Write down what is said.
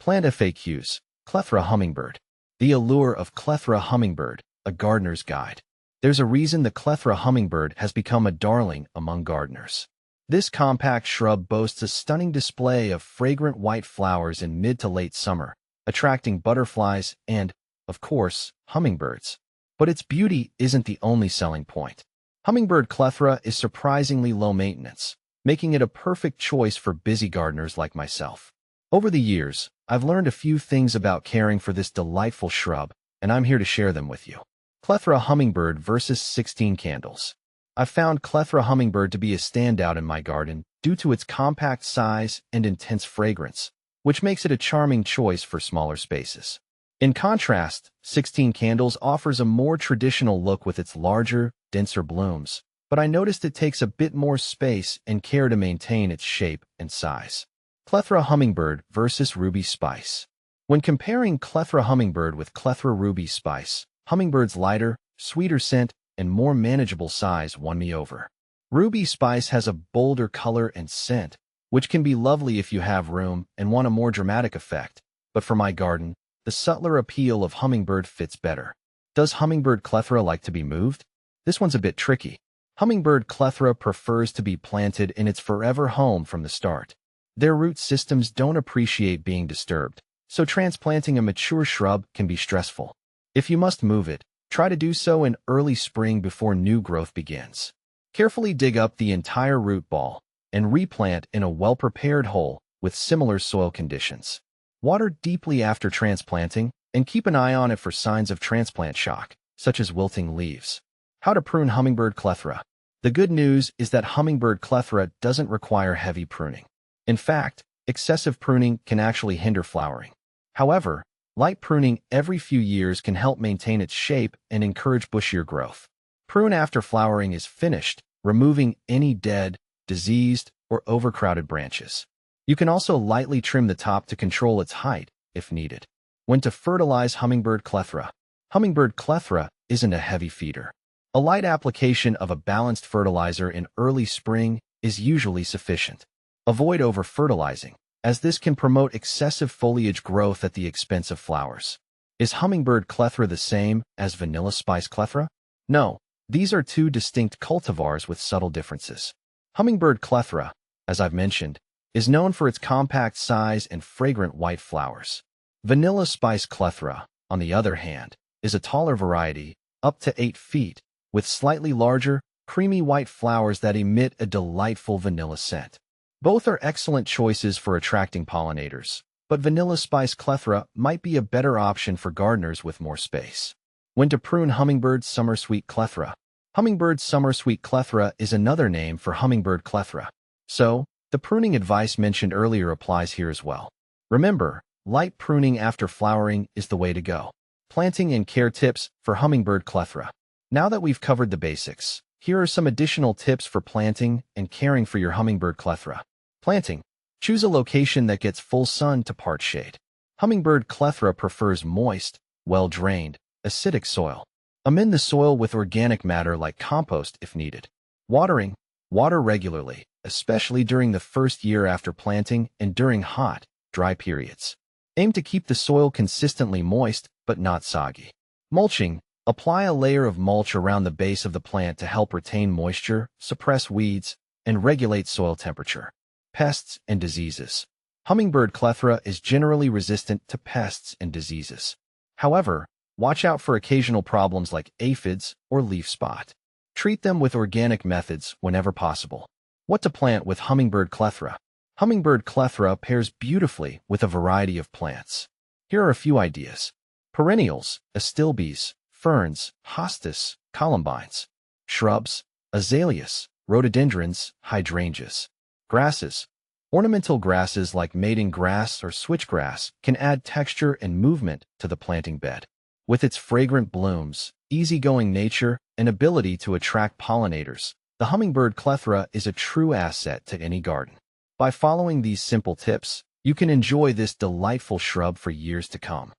Plant FAQs. Clethra Hummingbird. The allure of Clethra Hummingbird, a gardener's guide. There's a reason the Clethra Hummingbird has become a darling among gardeners. This compact shrub boasts a stunning display of fragrant white flowers in mid to late summer, attracting butterflies and, of course, hummingbirds. But its beauty isn't the only selling point. Hummingbird Clethra is surprisingly low maintenance, making it a perfect choice for busy gardeners like myself. Over the years, I've learned a few things about caring for this delightful shrub, and I'm here to share them with you. Clethra Hummingbird versus 16 candles. I've found Clethra Hummingbird to be a standout in my garden due to its compact size and intense fragrance, which makes it a charming choice for smaller spaces. In contrast, 16 candles offers a more traditional look with its larger, denser blooms, but I noticed it takes a bit more space and care to maintain its shape and size. Clethra Hummingbird versus Ruby Spice. When comparing Clethra Hummingbird with Clethra Ruby Spice, Hummingbird's lighter, sweeter scent and more manageable size won me over. Ruby Spice has a bolder color and scent, which can be lovely if you have room and want a more dramatic effect, but for my garden, the subtler appeal of Hummingbird fits better. Does Hummingbird Clethra like to be moved? This one's a bit tricky. Hummingbird Clethra prefers to be planted in its forever home from the start. Their root systems don't appreciate being disturbed, so transplanting a mature shrub can be stressful. If you must move it, try to do so in early spring before new growth begins. Carefully dig up the entire root ball and replant in a well-prepared hole with similar soil conditions. Water deeply after transplanting and keep an eye on it for signs of transplant shock, such as wilting leaves. How to prune Hummingbird Clethra. The good news is that Hummingbird Clethra doesn't require heavy pruning. In fact, excessive pruning can actually hinder flowering. However, light pruning every few years can help maintain its shape and encourage bushier growth. Prune after flowering is finished, removing any dead, diseased, or overcrowded branches. You can also lightly trim the top to control its height, if needed. When to fertilize Hummingbird Clethra. Hummingbird Clethra isn't a heavy feeder. A light application of a balanced fertilizer in early spring is usually sufficient. Avoid over-fertilizing, as this can promote excessive foliage growth at the expense of flowers. Is Hummingbird Clethra the same as Vanilla Spice Clethra? No, these are two distinct cultivars with subtle differences. Hummingbird Clethra, as I've mentioned, is known for its compact size and fragrant white flowers. Vanilla Spice Clethra, on the other hand, is a taller variety, up to 8 feet, with slightly larger, creamy white flowers that emit a delightful vanilla scent. Both are excellent choices for attracting pollinators, but Vanilla Spice Clethra might be a better option for gardeners with more space. When to prune Hummingbird Summer Sweet Clethra. Hummingbird Summer Sweet Clethra is another name for Hummingbird Clethra, so the pruning advice mentioned earlier applies here as well. Remember, light pruning after flowering is the way to go. Planting and care tips for Hummingbird Clethra. Now that we've covered the basics, here are some additional tips for planting and caring for your Hummingbird Clethra. Planting. Choose a location that gets full sun to part shade. Hummingbird Clethra prefers moist, well-drained, acidic soil. Amend the soil with organic matter like compost if needed. Watering. Water regularly, especially during the first year after planting and during hot, dry periods. Aim to keep the soil consistently moist, but not soggy. Mulching. Apply a layer of mulch around the base of the plant to help retain moisture, suppress weeds, and regulate soil temperature. Pests and diseases. Hummingbird Clethra is generally resistant to pests and diseases. However, watch out for occasional problems like aphids or leaf spot. Treat them with organic methods whenever possible. What to plant with Hummingbird Clethra. Hummingbird Clethra pairs beautifully with a variety of plants. Here are a few ideas. Perennials, astilbes, ferns, hostas, columbines. Shrubs, azaleas, rhododendrons, hydrangeas. Grasses. Ornamental grasses like maiden grass or switchgrass can add texture and movement to the planting bed. With its fragrant blooms, easygoing nature, and ability to attract pollinators, the Hummingbird Clethra is a true asset to any garden. By following these simple tips, you can enjoy this delightful shrub for years to come.